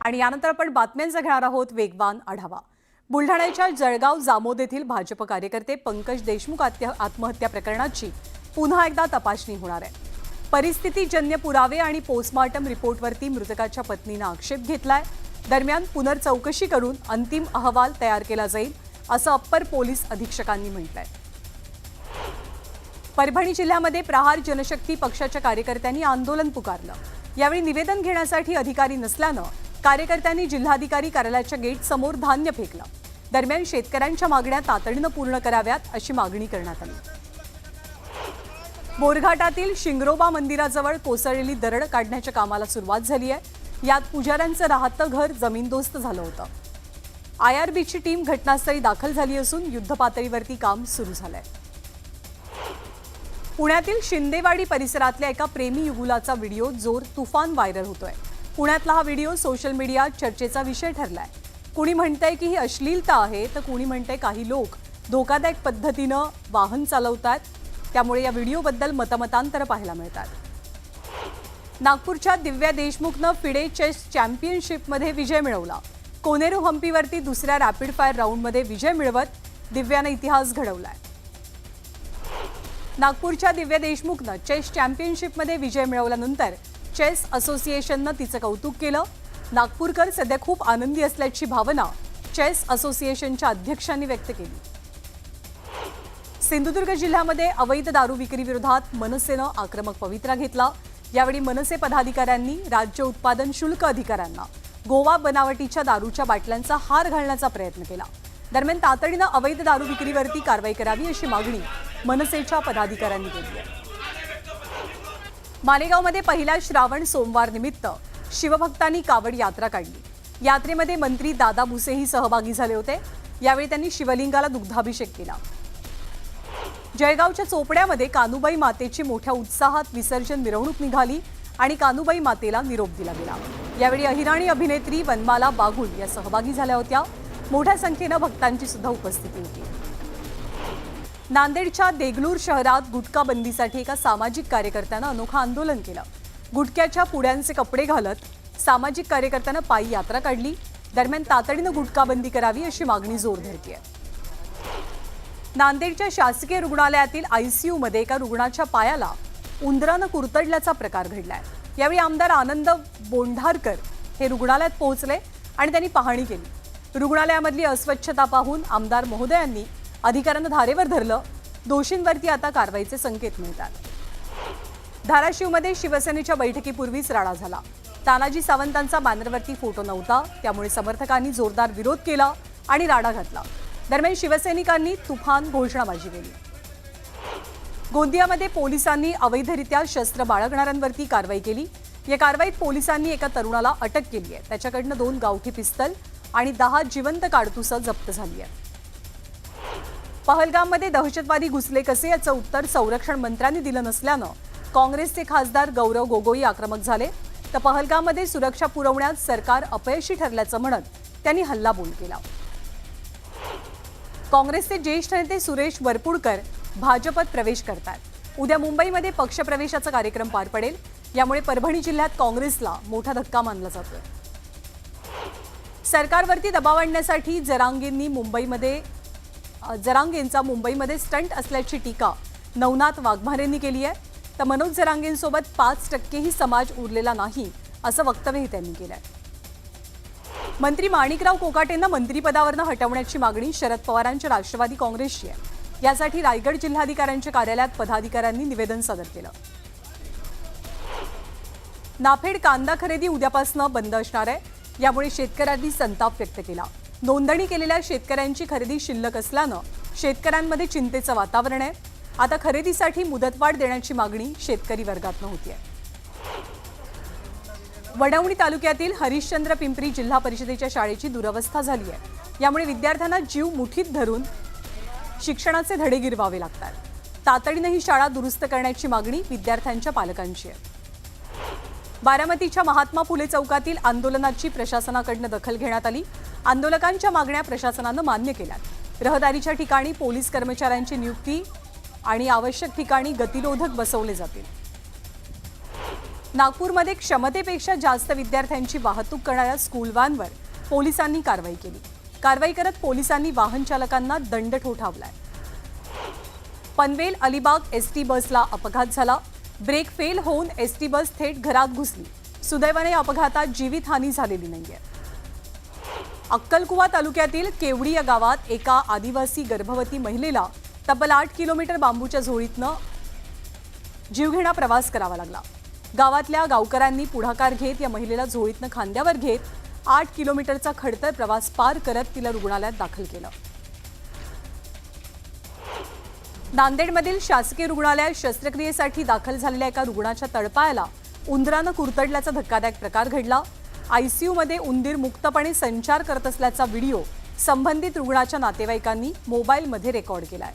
आणि यानंतर आपण बातम्यांचा घेणार आहोत वेगवान आढावा। बुलढाण्याच्या जळगाव जामोद येथील भाजप कार्यकर्ते पंकज देशमुख आत्महत्या प्रकरणाची पुन्हा एकदा तपासणी होणार आहे। परिस्थितीजन्य पुरावे आणि पोस्टमार्टम रिपोर्टवरती मृतकाच्या पत्नीने आक्षेप घेतलाय। दरम्यान पुनर्चौकशी करून अंतिम अहवाल तयार केला जाईल असं अप्पर पोलीस अधीक्षकांनी म्हटलंय। परभणी जिल्ह्यामध्ये प्रहार जनशक्ती पक्षाच्या कार्यकर्त्यांनी आंदोलन पुकारलं। यावेळी निवेदन घेण्यासाठी अधिकारी नसल्यानं कार्यकर्त्यांनी जिल्हाधिकारी कार्यालयाच्या गेट समोर धान्य फेकलं। दरम्यान शेतकऱ्यांच्या मागण्या तातडीने पूर्ण कराव्यात अशी मागणी करण्यात आली। बोरघाटातील शिंगरोबा मंदिराजवळ कोसळलेली दरड काढण्याच्या कामाला सुरुवात झाली आहे। यात पुजाऱ्यांचं राहतं घर जमीनदोस्त झालं होतं। आयआरबीची टीम घटनास्थळी दाखल झाली असून युद्धपातळीवरती काम सुरू झालंय। पुण्यातील शिंदेवाडी परिसरातल्या एका प्रेमी युगुलाचा व्हिडिओ जोर तुफान व्हायरल होतोय। पुण्यातला हा व्हिडिओ सोशल मीडियात चर्चेचा विषय ठरलाय। कुणी म्हणतंय की ही अश्लीलता आहे तर कुणी म्हणतंय काही लोक धोकादायक पद्धतीने वाहन चालवतात, त्यामुळे या व्हिडिओबद्दल मतमतांतर पाहायला मिळतात। नागपूरच्या दिव्या देशमुखने फिडे चेस चॅम्पियनशिपमध्ये विजय मिळवला। कोनेरू हम्पीवरती दुसऱ्या रॅपिड फायर राऊंडमध्ये विजय मिळवत दिव्याने इतिहास घडवलाय। नागपूरच्या दिव्या देशमुखने चेस चॅम्पियनशिपमध्ये विजय मिळवल्यानंतर चेस असोसिएशनने तिचं कौतुक केलं। नागपूरकर सध्या खूप आनंदी असल्याची भावना चेस असोसिएशनच्या अध्यक्षांनी व्यक्त केली। सिंधुदुर्ग जिल्ह्यामध्ये अवैध दारू विक्री विरोधात मनसेनं आक्रमक पवित्रा घेतला। यावेळी मनसे पदाधिकाऱ्यांनी राज्य उत्पादन शुल्क अधिकाऱ्यांना गोवा बनावटीच्या दारूच्या बाटल्यांचा हार घालण्याचा प्रयत्न केला। दरम्यान तातडीने अवैध दारू विक्रीवरती कारवाई करावी अशी मागणी मनसेच्या पदाधिकाऱ्यांनी केली आहे। मालेगावमध्ये पहिल्या श्रावण सोमवार निमित्त शिवभक्तांनी कावड यात्रा काढली। यात्रेमध्ये मंत्री दादा भुसेही सहभागी झाले होते। यावेळी त्यांनी शिवलिंगाला दुग्धाभिषेक केला। जळगावच्या चोपड्यामध्ये कानुबाई मातेची मोठ्या उत्साहात विसर्जन मिरवणूक निघाली आणि कानुबाई मातेला निरोप दिला गेला। यावेळी अहिराणी अभिनेत्री वनमाला बागुल या सहभागी झाल्या होत्या। मोठ्या संख्येने भक्तांची सुद्धा उपस्थिती होती। नांदेडच्या देगलूर शहरात गुटखा बंदीसाठी एका सामाजिक कार्यकर्त्याने अनोखं आंदोलन केलं। गुटख्याच्या पुड्यांचे कपडे घालत सामाजिक कार्यकर्त्याने पायी यात्रा काढली। दरम्यान तातडीने गुटखा बंदी करावी अशी मागणी जोर धरते। नांदेडच्या शासकीय रुग्णालयातील आयसीयू मध्ये एका रुग्णाच्या पायाला उंदराने कुरतडल्याचा प्रकार घडलाय। यावेळी आमदार आनंद बोंढारकर हे रुग्णालयात पोहोचले आणि त्यांनी पाहणी केली। रुग्णालयामधली अस्वच्छता पाहून आमदार महोदयांनी अधिकाऱ्यांना धारेवर धरलं। दोषींवरती आता कारवाईचे संकेत मिळतात। धाराशिवमध्ये शिवसेनेच्या बैठकीपूर्वीच राडा झाला। तानाजी सावंतांचा बॅनरवरती फोटो नव्हता, त्यामुळे समर्थकांनी जोरदार विरोध केला आणि राडा घातला। दरम्यान शिवसैनिकांनी तुफान घोषणाबाजी केली। गोंदियामध्ये पोलिसांनी अवैधरित्या शस्त्र बाळगणाऱ्यांवरती कारवाई केली। या कारवाईत पोलिसांनी एका तरुणाला अटक केली आहे। त्याच्याकडनं 2 गावठी पिस्तल आणि 10 जिवंत काडतुसं जप्त झाली आहेत। पहलगाममध्ये दहशतवादी घुसले कसे याचं उत्तर संरक्षण मंत्र्यांनी दिलं नसल्यानं काँग्रेसचे खासदार गौरव गोगोई आक्रमक झाले। तर पहलगाममध्ये सुरक्षा पुरवण्यात सरकार अपयशी ठरल्याचं म्हणत त्यांनी हल्लाबोल केला। काँग्रेसचे ज्येष्ठ नेते सुरेश वरपुडकर भाजपत प्रवेश करतात। उद्या मुंबईमध्ये पक्षप्रवेशाचा कार्यक्रम पार पडेल। यामुळे परभणी जिल्ह्यात काँग्रेसला मोठा धक्का मानला जातोय। सरकारवरती दबाव आणण्यासाठी जरांगेंचा मुंबईमध्ये स्टंट असल्याची टीका नवनाथ वाघमारेंनी केली आहे। तर मनोज जरांगेंसोबत 5% समाज उरलेला नाही असं वक्तव्यही त्यांनी केलंय। मंत्री माणिकराव कोकाटेंना मंत्रिपदावरून हटवण्याची मागणी शरद पवारांच्या राष्ट्रवादी काँग्रेसची आहे। यासाठी रायगड जिल्हाधिकाऱ्यांच्या कार्यालयात पदाधिकाऱ्यांनी निवेदन सादर केलं। नाफेड कांदा खरेदी उद्यापासून बंद असणार आहे। यामुळे शेतकऱ्यांनी संताप व्यक्त केला। नोंदणी केलेल्या शेतकऱ्यांची खरेदी शिल्लक असल्यानं शेतकऱ्यांमध्ये चिंतेचं वातावरण आहे। आता खरेदीसाठी मुदतवाढ देण्याची मागणी शेतकरी वर्गातून होतीये। वडवणी तालुक्यातील हरिश्चंद्र पिंपरी जिल्हा परिषदेच्या शाळेची दुरवस्था झाली आहे। यामुळे विद्यार्थ्यांना जीव मुठीत धरून शिक्षणाचे धडे गिरवावे लागतात। तातडीने ही शाळा दुरुस्त करण्याची मागणी विद्यार्थ्यांच्या पालकांची आहे। बारामतीच्या महात्मा फुले चौकातील आंदोलनाची प्रशासनाकडून दखल घेण्यात आली। आंदोलकांच्या मागण्या प्रशासनाने मान्य केल्यात। रहदारीच्या ठिकाणी पोलीस कर्मचाऱ्यांची नियुक्ती आणि आवश्यक ठिकाणी गतिरोधक बसवले जातील। नागपूरमध्ये क्षमतेपेक्षा जास्त विद्यार्थ्यांची वाहतूक करणाऱ्या स्कूल व्हॅनवर पोलिसांनी कारवाई केली. कारवाई करत पोलिसांनी वाहन चालकांना दंड ठोठावलाय. पनवेल अलिबाग एसटी बसला अपघात झाला. ब्रेक फेल होऊन एसटी बस थेट घरात घुसली. सुदैवाने या अपघातात जीवितहानी झालेली नाहीये. अक्कलकुवा तालुक्यातील केवडी या गावात एका आदिवासी गर्भवती महिलेला तब्बल 8 किलोमीटर बांबूच्या झोळीतनं जीवघेणा प्रवास करावा लागला. गावातल्या गावकऱ्यांनी पुढाकार घेत या महिलेला झोळीतनं खांद्यावर घेत 8 किलोमीटरचा खडतर प्रवास पार करत तिला रुग्णालयात दाखल केलं. नांदेडमधील शासकीय रुग्णालयात शस्त्रक्रियेसाठी दाखल झालेल्या एका रुग्णाच्या तळपायाला उंदरानं कुरतडल्याचा धक्कादायक प्रकार घडला. आयसीयूमध्ये उंदीर मुक्तपणे संचार करत असल्याचा व्हिडिओ संबंधित रुग्णाच्या नातेवाईकांनी मोबाईलमध्ये रेकॉर्ड केलाय.